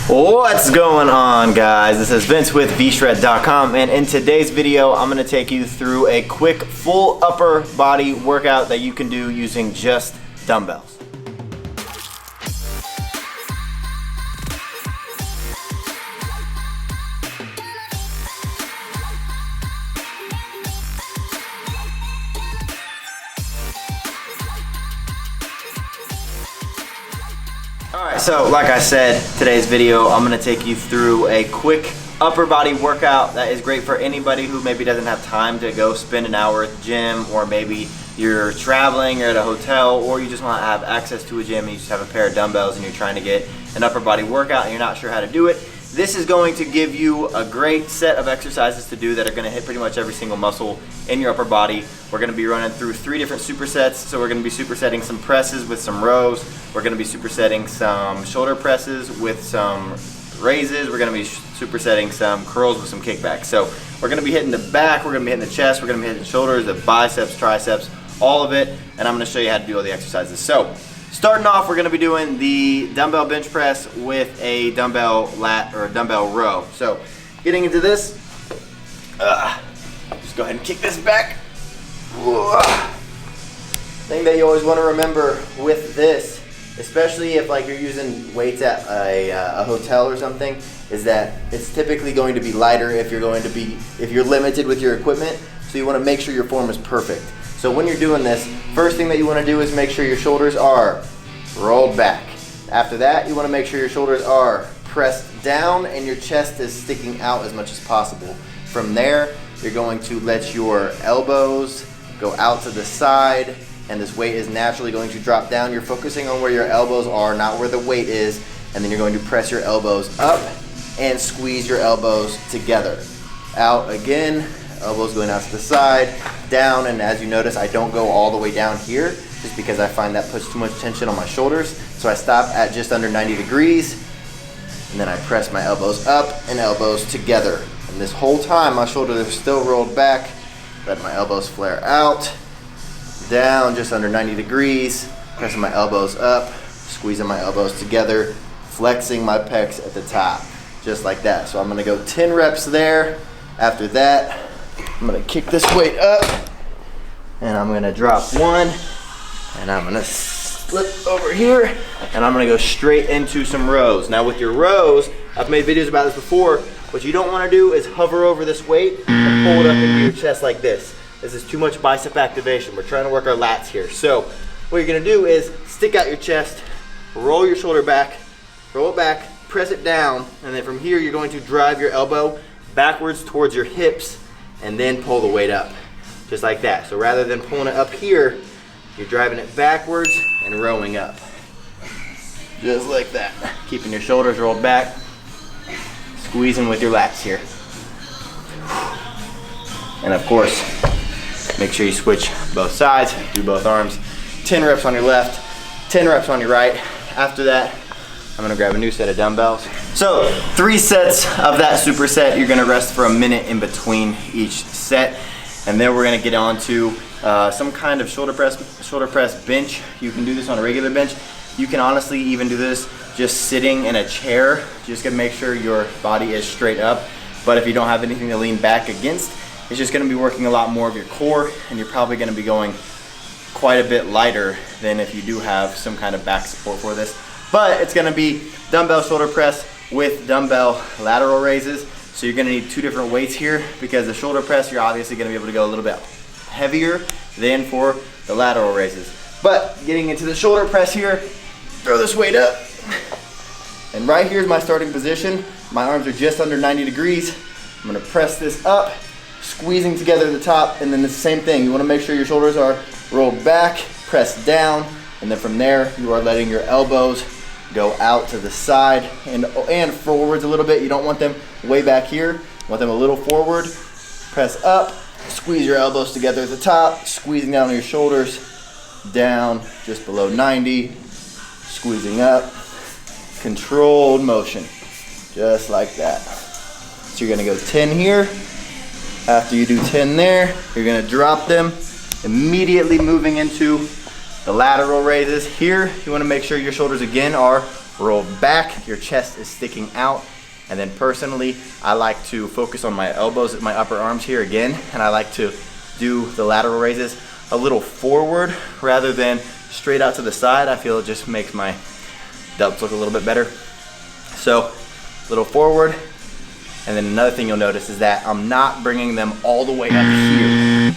What's going on, guys? This is Vince with vshred.com, and in today's video I'm going to take you through a quick full upper body workout that you can do using just dumbbells. Alright, so like I said, today's video I'm going to take you through a quick upper body workout that is great for anybody who maybe doesn't have time to go spend an hour at the gym, or maybe you're traveling, you're at a hotel, or you just want to have access to a gym and you just have a pair of dumbbells and you're trying to get an upper body workout and you're not sure how to do it. This is going to give you a great set of exercises to do that are going to hit pretty much every single muscle in your upper body. We're going to be running through 3 different supersets. So we're going to be supersetting some presses with some rows. We're going to be supersetting some shoulder presses with some raises. We're going to be supersetting some curls with some kickbacks. So we're going to be hitting the back, we're going to be hitting the chest, we're going to be hitting the shoulders, the biceps, triceps, all of it. And I'm going to show you how to do all the exercises. So starting off, we're going to be doing the dumbbell bench press with a dumbbell lat or a dumbbell row. So getting into this, just go ahead and kick this back. Thing that you always want to remember with this, especially if like you're using weights at a hotel or something, is that it's typically going to be lighter if you're limited with your equipment. So you want to make sure your form is perfect. So when you're doing this, first thing that you want to do is make sure your shoulders are rolled back. After that, you want to make sure your shoulders are pressed down and your chest is sticking out as much as possible. From there, you're going to let your elbows go out to the side, and this weight is naturally going to drop down. You're focusing on where your elbows are, not where the weight is, and then you're going to press your elbows up and squeeze your elbows together. Out again, elbows going out to the side, down, and as you notice, I don't go all the way down here just because I find that puts too much tension on my shoulders. So I stop at just under 90 degrees, and then I press my elbows up and elbows together. And this whole time, my shoulders are still rolled back. Let my elbows flare out, down just under 90 degrees, pressing my elbows up, squeezing my elbows together, flexing my pecs at the top, just like that. So I'm gonna go 10 reps there. After that, I'm gonna kick this weight up, and I'm gonna drop 1, and I'm gonna slip over here, and I'm gonna go straight into some rows. Now with your rows, I've made videos about this before. What you don't wanna do is hover over this weight and pull it up into your chest like this. This is too much bicep activation. We're trying to work our lats here. So what you're gonna do is stick out your chest, roll your shoulder back, roll it back, press it down, and then from here you're going to drive your elbow backwards towards your hips and then pull the weight up, just like that. So rather than pulling it up here, you're driving it backwards and rowing up, just like that. Keeping your shoulders rolled back, squeezing with your lats here. And of course, make sure you switch both sides, do both arms. 10 reps on your left, 10 reps on your right. After that, I'm gonna grab a new set of dumbbells. So 3 sets of that superset. You're gonna rest for a minute in between each set. And then we're gonna get on to some kind of shoulder press bench. You can do this on a regular bench. You can honestly even do this just sitting in a chair. Just gonna make sure your body is straight up. But if you don't have anything to lean back against, it's just gonna be working a lot more of your core, and you're probably gonna be going quite a bit lighter than if you do have some kind of back support for this. But it's gonna be dumbbell shoulder press with dumbbell lateral raises. So you're gonna need 2 different weights here, because the shoulder press, you're obviously gonna be able to go a little bit heavier than for the lateral raises. But getting into the shoulder press here, throw this weight up. And right here's my starting position. My arms are just under 90 degrees. I'm gonna press this up, squeezing together the top, and then the same thing. You wanna make sure your shoulders are rolled back, pressed down, and then from there, you are letting your elbows go out to the side and forwards a little bit. You don't want them way back here. You want them a little forward. Press up, squeeze your elbows together at the top, squeezing down on your shoulders, down just below 90, squeezing up, controlled motion, just like that. So you're gonna go 10 here. After you do 10 there, you're gonna drop them, immediately moving into the lateral raises. Here, you wanna make sure your shoulders again are roll back, your chest is sticking out. And then personally, I like to focus on my elbows, my upper arms here again, and I like to do the lateral raises a little forward rather than straight out to the side. I feel it just makes my delts look a little bit better. So, a little forward. And then another thing you'll notice is that I'm not bringing them all the way up here.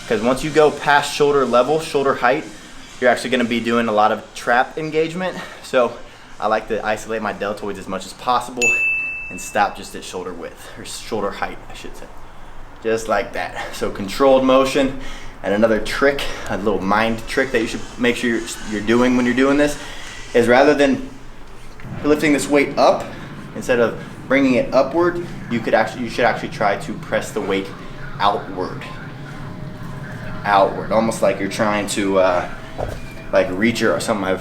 Because once you go past shoulder level, shoulder height, you're actually gonna be doing a lot of trap engagement. So I like to isolate my deltoids as much as possible and stop just at shoulder width, or shoulder height, I should say. Just like that. So controlled motion. And another trick, a little mind trick that you should make sure you're doing when you're doing this, is rather than lifting this weight up, instead of bringing it upward, you should actually try to press the weight outward. Outward, almost like you're trying to like reach your, or something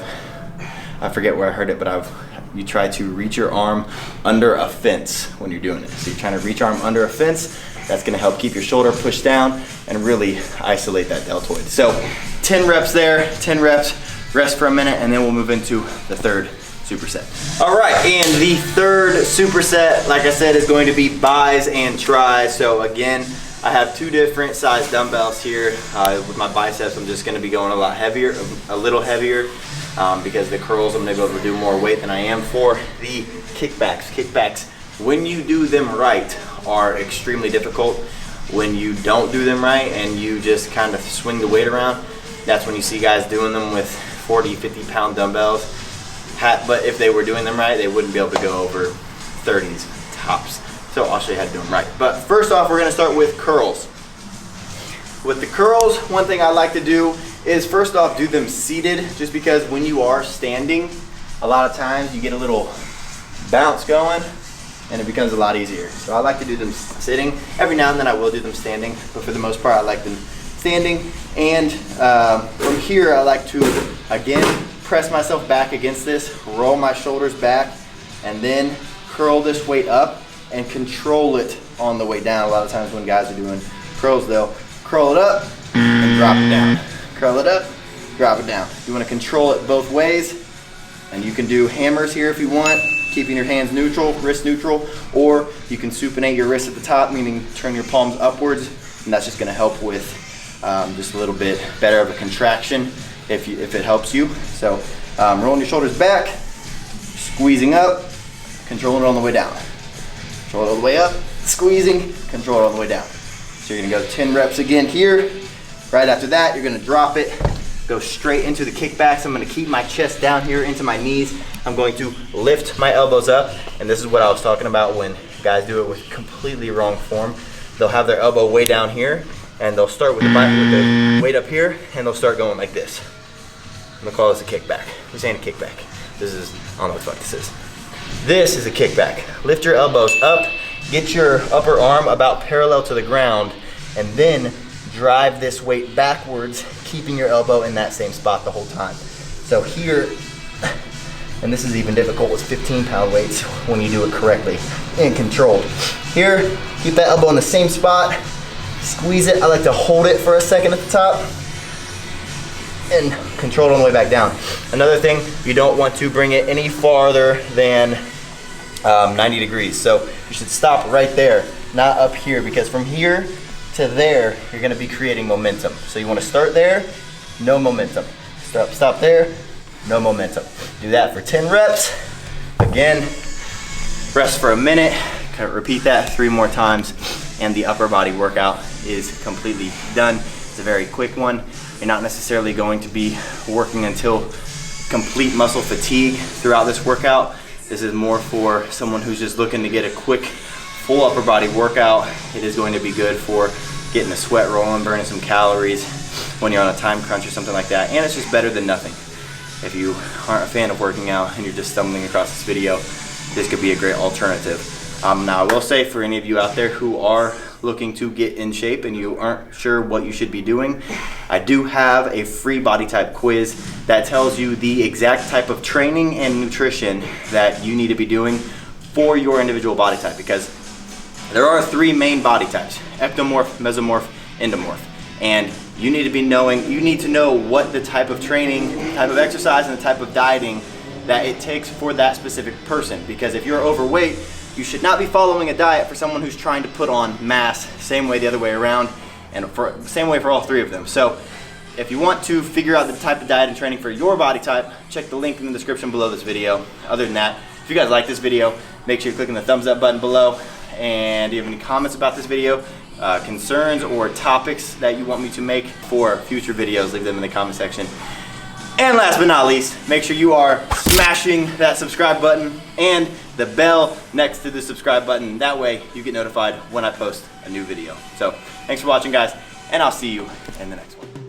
I forget where I heard it, but you try to reach your arm under a fence when you're doing it. So you're trying to reach your arm under a fence. That's gonna help keep your shoulder pushed down and really isolate that deltoid. So 10 reps there, 10 reps, rest for a minute, and then we'll move into the third superset. All right, and the third superset, like I said, is going to be bis and tris. So again, I have two different size dumbbells here. With my biceps, I'm just gonna be going a little heavier, because the curls, I'm gonna be able to do more weight than I am for the kickbacks. Kickbacks, when you do them right, are extremely difficult. When you don't do them right and you just kind of swing the weight around, that's when you see guys doing them with 40, 50 pound dumbbells. But if they were doing them right, they wouldn't be able to go over 30s tops. So I'll show you how to do them right. But first off, we're gonna start with curls. With the curls, one thing I like to do is first off do them seated, just because when you are standing, a lot of times you get a little bounce going and it becomes a lot easier. So I like to do them sitting. Every now and then I will do them standing, but for the most part I like them standing. And from here I like to, again, press myself back against this, roll my shoulders back, and then curl this weight up and control it on the way down. A lot of times when guys are doing curls, they'll curl it up and drop it down. Curl it up, drop it down. You want to control it both ways, and you can do hammers here if you want, keeping your hands neutral, wrist neutral, or you can supinate your wrists at the top, meaning turn your palms upwards, and that's just going to help with just a little bit better of a contraction if it helps you. So rolling your shoulders back, squeezing up, controlling it on the way down. Control it all the way up, squeezing, control it all the way down. So you're gonna go 10 reps again here. Right after that, you're gonna drop it, go straight into the kickbacks. I'm gonna keep my chest down here into my knees. I'm going to lift my elbows up, and this is what I was talking about when guys do it with completely wrong form. They'll have their elbow way down here, and they'll start with the weight up here, and they'll start going like this. I'm gonna call this a kickback. This ain't a kickback. This is, I don't know what the fuck this is. This is a kickback. Lift your elbows up, get your upper arm about parallel to the ground, and then drive this weight backwards, keeping your elbow in that same spot the whole time. So here, and this is even difficult with 15-pound weights when you do it correctly and controlled. Here, keep that elbow in the same spot, squeeze it. I like to hold it for a second at the top, and control it on the way back down. Another thing, you don't want to bring it any farther than 90 degrees. So you should stop right there, not up here, because from here to there, you're gonna be creating momentum. So you wanna start there, no momentum. Stop there, no momentum. Do that for 10 reps. Again, rest for a minute, repeat that 3 more times, and the upper body workout is completely done. It's a very quick one. You're not necessarily going to be working until complete muscle fatigue throughout this workout. This is more for someone who's just looking to get a quick, full upper body workout. It is going to be good for getting the sweat rolling, burning some calories when you're on a time crunch or something like that. And it's just better than nothing. If you aren't a fan of working out and you're just stumbling across this video, this could be a great alternative. Now I will say, for any of you out there who are looking to get in shape and you aren't sure what you should be doing, I do have a free body type quiz that tells you the exact type of training and nutrition that you need to be doing for your individual body type, because there are 3 main body types: ectomorph, mesomorph, endomorph. And you need to know what the type of training, type of exercise, and the type of dieting that it takes for that specific person. Because if you're overweight, you should not be following a diet for someone who's trying to put on mass, same way the other way around, and same way for all three of them. So if you want to figure out the type of diet and training for your body type, check the link in the description below this video. Other than that, if you guys like this video, make sure you're clicking the thumbs up button below. And if you have any comments about this video, concerns or topics that you want me to make for future videos, leave them in the comment section. And last but not least, make sure you are smashing that subscribe button and the bell next to the subscribe button. That way you get notified when I post a new video. So thanks for watching, guys, and I'll see you in the next one.